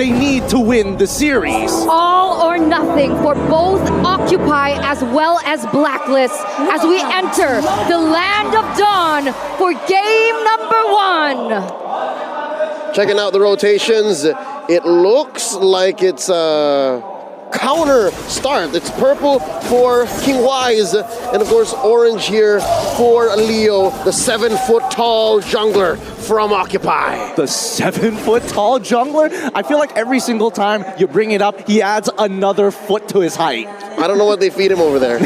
they need to win the series. All or nothing for both Occupy as well as Blacklist as we enter the Land of Dawn for game number 1. Checking out the rotations, it looks like it's a counter start. It's purple for King Wise, and of course orange here for Leo, the 7-foot-tall jungler from Occupy. The 7-foot-tall jungler? I feel like every single time you bring it up, he adds another foot to his height. I don't know what they feed him over there.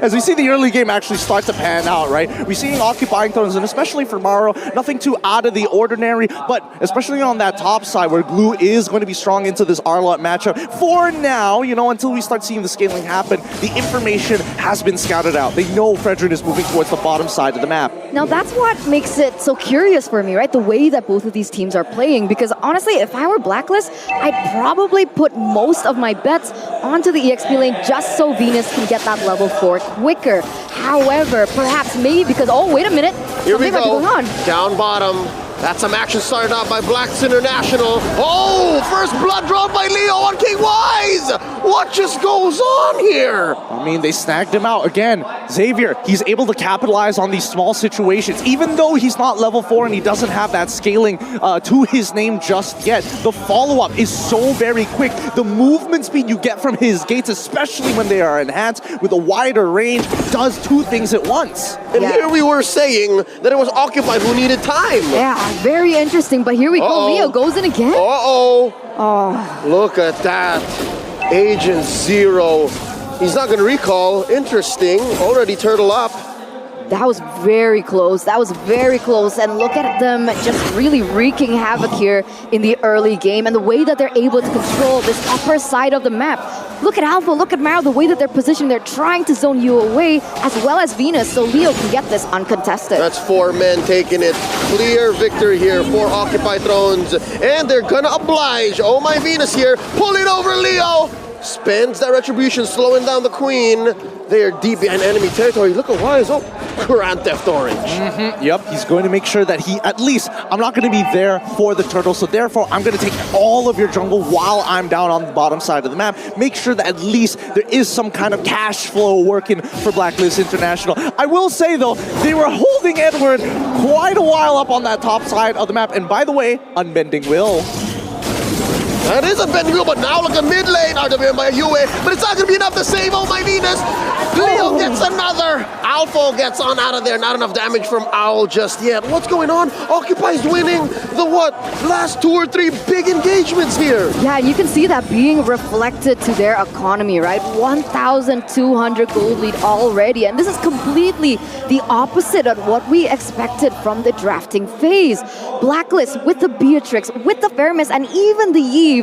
As we see the early game actually start to pan out, right? We're seeing occupying thrones, and especially for Maro, nothing too out of the ordinary, but especially on that top side where Glue is going to be strong into this Arlott matchup. For now, you know, until we start seeing the scaling happen, the information has been scouted out. They know Fredrin is moving towards the bottom side of the map. Now that's what makes it so curious for me, right? The way that both of these teams are playing, because honestly, if I were Blacklist, I'd probably put most of my bets onto the EXP lane just so Venus can get that level 4 quicker. However, perhaps maybe because, oh, wait a minute. Here we go. Going on. Down bottom. That's some action started out by Blacks International. Oh, first blood drawn by Leo on King Wise. What just goes on here? I mean, they snagged him out. Again, Xavier, he's able to capitalize on these small situations. Even though he's not level 4 and he doesn't have that scaling to his name just yet, the follow-up is so very quick. The movement speed you get from his gates, especially when they are enhanced with a wider range, does two things at once. And here we were saying that it was Occupied who needed time. Yeah, very interesting, but here we go. Leo goes in again. Oh, look at that. Agent Zero. He's not going to recall. Interesting. Already turtle up. That was very close. That was very close. And look at them just really wreaking havoc here in the early game and the way that they're able to control this upper side of the map. Look at Alpha, look at Maro, the way that they're positioned. They're trying to zone you away as well as Venus, so Leo can get this uncontested. That's 4 men taking it. Clear victory here for Occupy Thrones. And they're going to oblige. Oh my Venus here, pulling over Leo. Spends that retribution, slowing down the Queen. They are deep behind enemy territory. Look at Wise. Oh, Grand Theft Orange. Yep, he's going to make sure that he, at least, I'm not going to be there for the turtle, so therefore I'm going to take all of your jungle while I'm down on the bottom side of the map. Make sure that at least there is some kind of cash flow working for Blacklist International. I will say, though, they were holding Edward quite a while up on that top side of the map. And by the way, Unbending Will. That is a bend wheel, but now look at mid lane, RWM by Yue, but it's not going to be enough to save Oh My Venus. Leo gets another. Alpha gets on out of there. Not enough damage from Owl just yet. What's going on? Occupy's winning the last 2 or 3 big engagements here. Yeah, you can see that being reflected to their economy, right? 1,200 gold lead already, and this is completely the opposite of what we expected from the drafting phase. Blacklist with the Beatrix, with the Fermis, and even the Eve,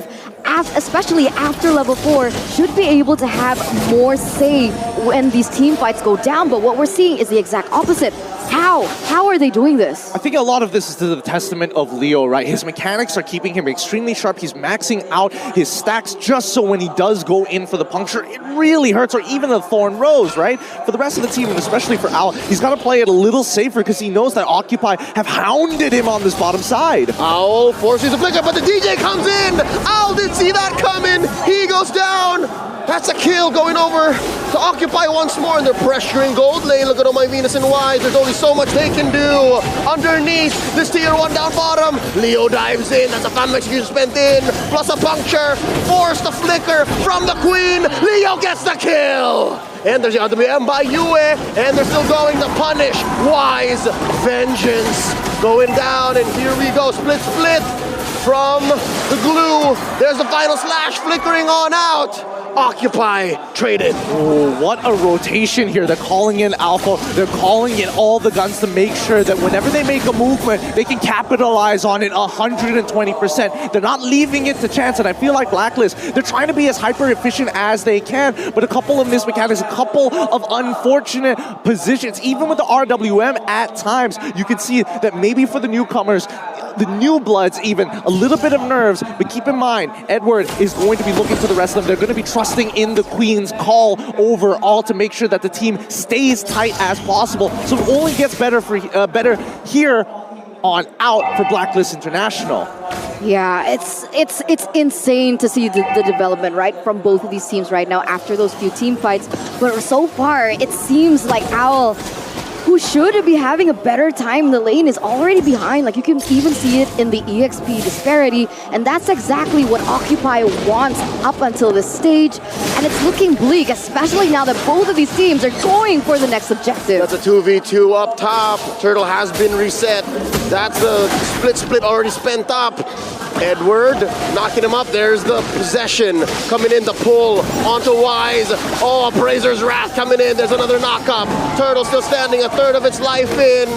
especially after level 4, should be able to have more say when these team fights go down, but what we're seeing is the exact opposite. How are they doing this? I think a lot of this is to the testament of Leo, right? His mechanics are keeping him extremely sharp. He's maxing out his stacks just so when he does go in for the puncture, it really hurts, or even the Thorn Rose, right? For the rest of the team, and especially for Owl, he's got to play it a little safer because he knows that Occupy have hounded him on this bottom side. Owl forces the flicker, but the DJ comes in. Owl didn't see that coming. He goes down. That's a kill going over to Occupy once more, and they're pressuring gold lane. Look at Oh My Venus and Wise. There's only so much they can do. Underneath this tier 1 down bottom, Leo dives in. That's a Phantom Execution spent in, plus a puncture. Force the flicker from the Queen. Leo gets the kill. And there's the RWM by Yue, and they're still going to punish Wise. Vengeance going down, and here we go. Split from the Glue. There's the final slash flickering on out. Occupy traded. Oh, what a rotation here. They're calling in Alpha. They're calling in all the guns to make sure that whenever they make a movement, they can capitalize on it 120%. They're not leaving it to chance, and I feel like Blacklist, they're trying to be as hyper efficient as they can, but a couple of missed mechanics, a couple of unfortunate positions, even with the RWM at times, you can see that maybe for the newcomers, the new bloods even, a little bit of nerves, but keep in mind, Edward is going to be looking to the rest of them. They're going to be trusting in the Queen's call overall to make sure that the team stays tight as possible. So it only gets better here on out for Blacklist International. Yeah, it's insane to see the development, right, from both of these teams right now after those few team fights. But so far, it seems like Owl, who should be having a better time in the lane, is already behind. Like, you can even see it in the EXP disparity, and that's exactly what Occupy wants up until this stage. And it's looking bleak, especially now that both of these teams are going for the next objective. That's a 2v2 up top. Turtle has been reset. That's the split already spent up. Edward knocking him up. There's the possession coming in, the pull onto Wise. Oh, Appraiser's Wrath coming in. There's another knock-up. Turtle still standing, a third of its life in.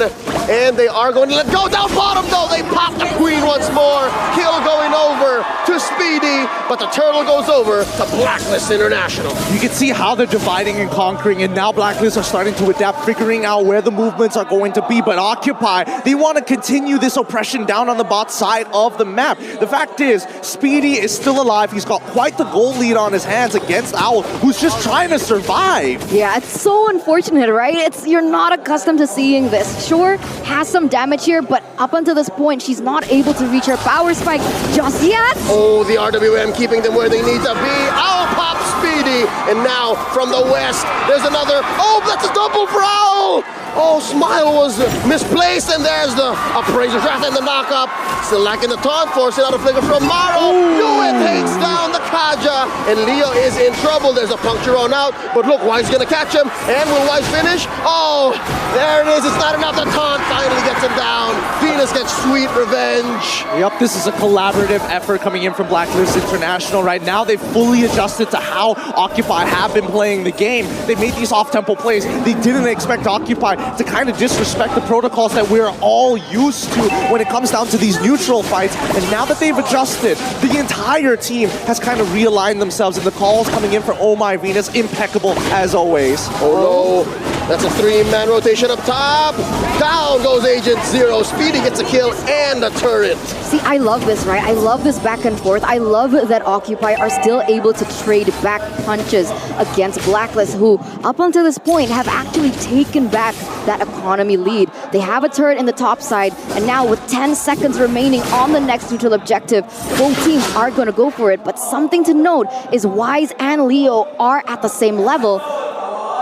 And they are going to let go. Down bottom, though. They pop the Queen once more. Kill going over to Speedy, but the Turtle goes over to Blacklist International. You can see how they're dividing and conquering, and now Blacklist are starting to adapt, figuring out where the movements are going to be. But Occupy, they want to continue this oppression down on the bot side of the map. The fact is, Speedy is still alive. He's got quite the goal lead on his hands against Owl, who's just trying to survive. Yeah, it's so unfortunate, right? You're not accustomed to seeing this. Sure, has some damage here, but up until this point, she's not able to reach her power spike just yet. Oh, the RWM keeping them where they need to be. Owl pops Speedy, and now from the west, there's another. Oh, that's a double for Owl. Oh, Smile was misplaced, and there's the Appraiser's Wrath and the knock-up. Still lacking the taunt, forcing out a flicker from Maro. Yue takes down the Kaja, and Leo is in trouble. There's a puncture on out, but look, Wise gonna catch him, and will Wise finish? Oh, there it is. It's not enough. The taunt finally gets him down. Venus gets sweet revenge. Yep, this is a collaborative effort coming in from Blacklist International right now. They've fully adjusted to how Occupy have been playing the game. They made these off-tempo plays. They didn't expect Occupy to kind of disrespect the protocols that we're all used to when it comes down to these neutral fights. And now that they've adjusted, the entire team has kind of realigned themselves, and the calls coming in for Oh My Venus, impeccable as always. Oh no. That's a 3-man rotation up top. Down goes Agent Zero. Speedy gets a kill and a turret. See, I love this, right? I love this back and forth. I love that Occupy are still able to trade back punches against Blacklist, who up until this point have actually taken back that economy lead. They have a turret in the top side, and now with 10 seconds remaining on the next neutral objective, both teams are going to go for it. But something to note is Wise and Leo are at the same level.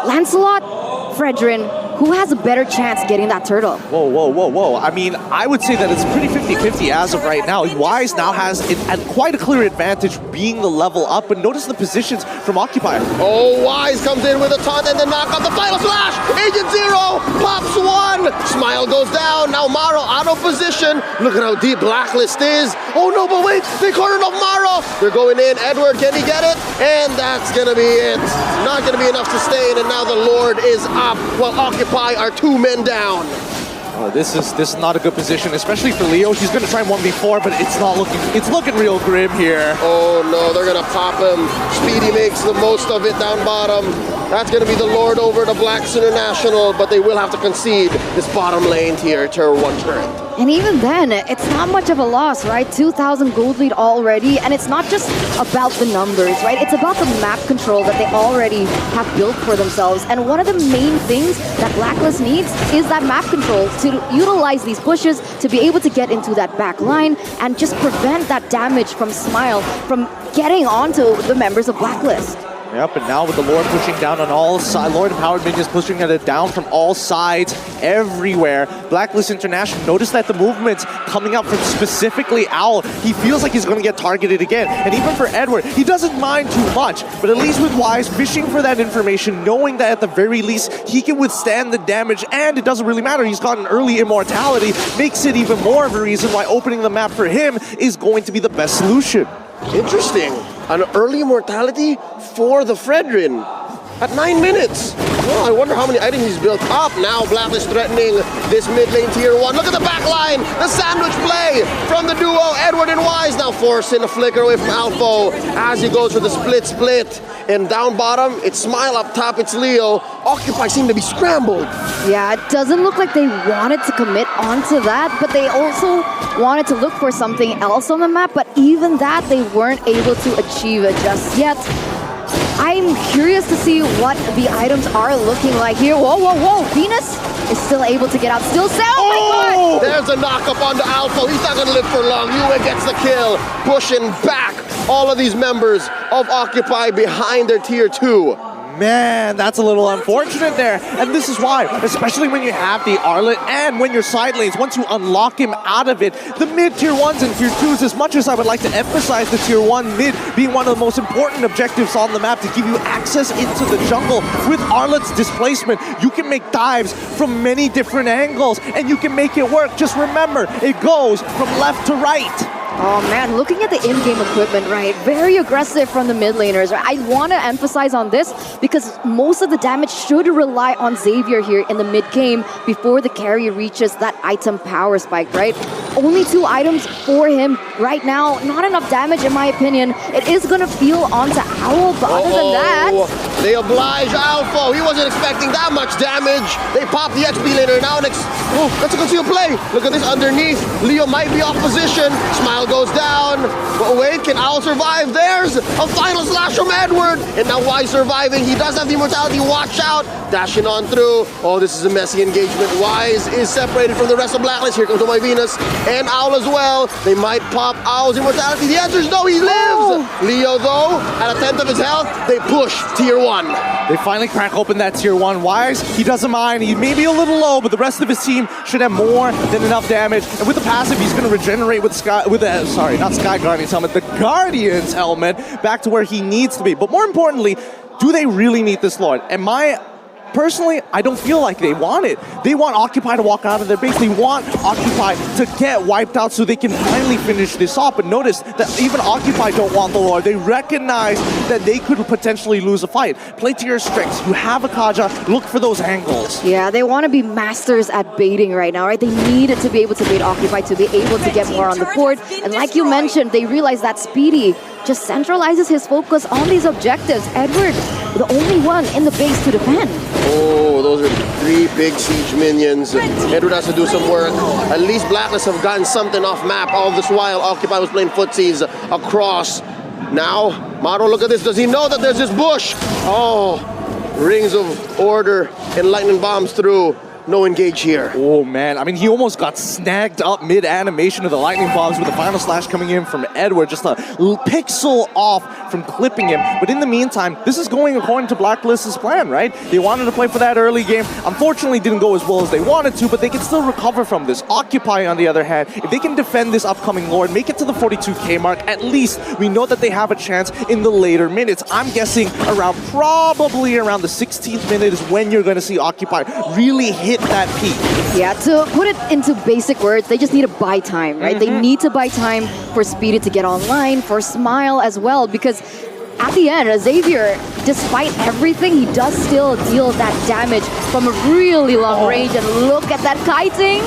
Lancelot, Fredrin, who has a better chance getting that turtle? Whoa, whoa, whoa, whoa. I mean, I would say that it's pretty 50-50 as of right now. Wise now has quite a clear advantage being the level up, but notice the positions from Occupy. Oh, Wise comes in with a taunt and the knock on the final slash. Agent Zero pops one. Smile goes down. Now Maro out of position. Look at how deep Blacklist is. Oh no, but wait, they cornered off Maro. They're going in. Edward, can he get it? And that's gonna be it. Not gonna be enough to stay in, and now the Lord is up while Occupy are 2 men down. This is not a good position, especially for Leo. He's going to try 1v4, but it's looking real grim here. Oh no, they're going to pop him. Speedy makes the most of it down bottom. That's going to be the Lord over to Blacks International, but they will have to concede this bottom lane tier to 1 turret. And even then, it's not much of a loss, right? 2,000 gold lead already, and it's not just about the numbers, right? It's about the map control that they already have built for themselves. And one of the main things that Blacklist needs is that map control to utilize these pushes to be able to get into that back line and just prevent that damage from Smile from getting onto the members of Blacklist. Yep, and now with the Lord pushing down on all sides, Lord Empowered Minions pushing it down from all sides, everywhere. Blacklist International, notice that the movement's coming up from specifically Owl. He feels like he's going to get targeted again. And even for Edward, he doesn't mind too much, but at least with Wise, fishing for that information, knowing that at the very least, he can withstand the damage, and it doesn't really matter. He's got an early immortality, makes it even more of a reason why opening the map for him is going to be the best solution. Interesting. An early immortality for the Fredrin at 9 minutes. Well, I wonder how many items he's built up. Now Blacklist threatening this mid lane tier 1. Look at the back line. The sandwich play from the duo Edward and Wise. Now forcing a flicker away from Alpho as he goes for the split. And down bottom, it's Smile. Up top, it's Leo. Occupy seem to be scrambled. Yeah, it doesn't look like they wanted to commit onto that, but they also wanted to look for something else on the map, but even that they weren't able to achieve it just yet. I'm curious to see what the items are looking like here. Whoa, whoa, whoa. Venus is still able to get out. Still sound. Oh my God. There's a knock-up on the Alpha. He's not going to live for long. Yue gets the kill, pushing back all of these members of Occupy behind their tier 2. Man, that's a little unfortunate there. And this is why, especially when you have the Arlet and when you're side lanes, once you unlock him out of it, the mid tier 1s and tier 2s, as much as I would like to emphasize the tier 1 mid being one of the most important objectives on the map to give you access into the jungle, with Arlet's displacement, you can make dives from many different angles and you can make it work. Just remember, it goes from left to right. Oh man, looking at the in-game equipment, right? Very aggressive from the mid laners. Right? I want to emphasize on this because most of the damage should rely on Xavier here in the mid-game before the carry reaches that item power spike, right? Only 2 items for him right now. Not enough damage in my opinion. It is going to feel onto Owl, but other than that... They oblige Alpha. He wasn't expecting that much damage. They pop the XP laner. Now let's go see a play. Look at this underneath. Leo might be off position. Smile goes down. But wait, can Owl survive? There's a final slash from Edward. And now Wise surviving. He does have the immortality. Watch out. Dashing on through. Oh, this is a messy engagement. Wise is separated from the rest of Blacklist. Here comes my Venus and Owl as well. They might pop Owl's immortality. The answer is no, he lives. Oh. Leo, though, at 1/10 of his health, they push tier 1. They finally crack open that tier 1. Wise, he doesn't mind. He may be a little low, but the rest of his team should have more than enough damage. And with the passive, he's going to regenerate with not Sky Guardian's helmet, the Guardian's helmet, back to where he needs to be. But more importantly, do they really need this Lord? Personally, I don't feel like they want it. They want Occupy to walk out of their base. They want Occupy to get wiped out so they can finally finish this off. But notice that even Occupy don't want the Lord. They recognize that they could potentially lose a fight. Play to your strengths. You have a Kaja. Look for those angles. Yeah, they want to be masters at baiting right now, right? They needed to be able to bait Occupy to be able to get more on the board. And like you mentioned, they realize that Speedy just centralizes his focus on these objectives. Edward, the only one in the base to defend. Oh, those are 3 big siege minions. Edward has to do some work. At least Blacklist have gotten something off map. All this while, Occupy was playing footsies across. Now, Maro, look at this. Does he know that there's this bush? Oh, rings of order and lightning bombs through. No engage here. Oh man, I mean, he almost got snagged up mid-animation of the lightning bombs with the final slash coming in from Edward, just a pixel off from clipping him. But in the meantime, this is going according to Blacklist's plan, right? They wanted to play for that early game. Unfortunately, didn't go as well as they wanted to, but they can still recover from this. Occupy, on the other hand, if they can defend this upcoming Lord, make it to the 42k mark, at least we know that they have a chance in the later minutes. I'm guessing probably around the 16th minute is when you're going to see Occupy really hit that peak. Yeah, to put it into basic words, they just need to buy time, right? They need to buy time for Speedy to get online, for Smile as well, because at the end, Xavier, despite everything, he does still deal that damage from a really long range. And look at that kiting.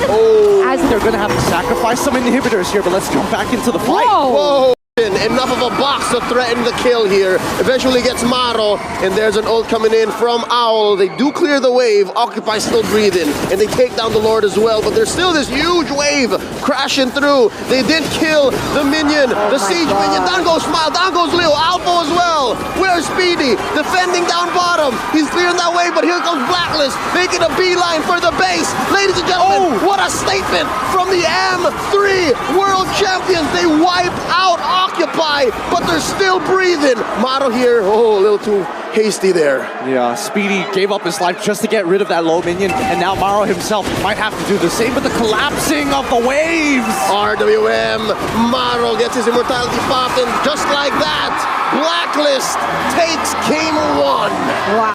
As they're going to have to sacrifice some inhibitors here, but let's jump back into the fight. Whoa. Enough of a box to threaten the kill here. Eventually gets Maro, and there's an ult coming in from Owl. They do clear the wave. Occupy still breathing, and they take down the Lord as well. But there's still this huge wave crashing through. They did kill the minion, the siege minion. Down goes Smile, down goes Leo, Alpha as well. Where's Speedy? Defending down bottom. He's clearing that wave, but here comes Blacklist, making a beeline for the base. Ladies and gentlemen, what a statement from the M3 World Champions. They wipe out Occupy, but they're still breathing. Maro here, a little too hasty there. Yeah, Speedy gave up his life just to get rid of that low minion, and now Maro himself might have to do the same with the collapsing of the waves. RWM, Maro gets his immortality popped, and just like that, Blacklist takes Game-1. Wow.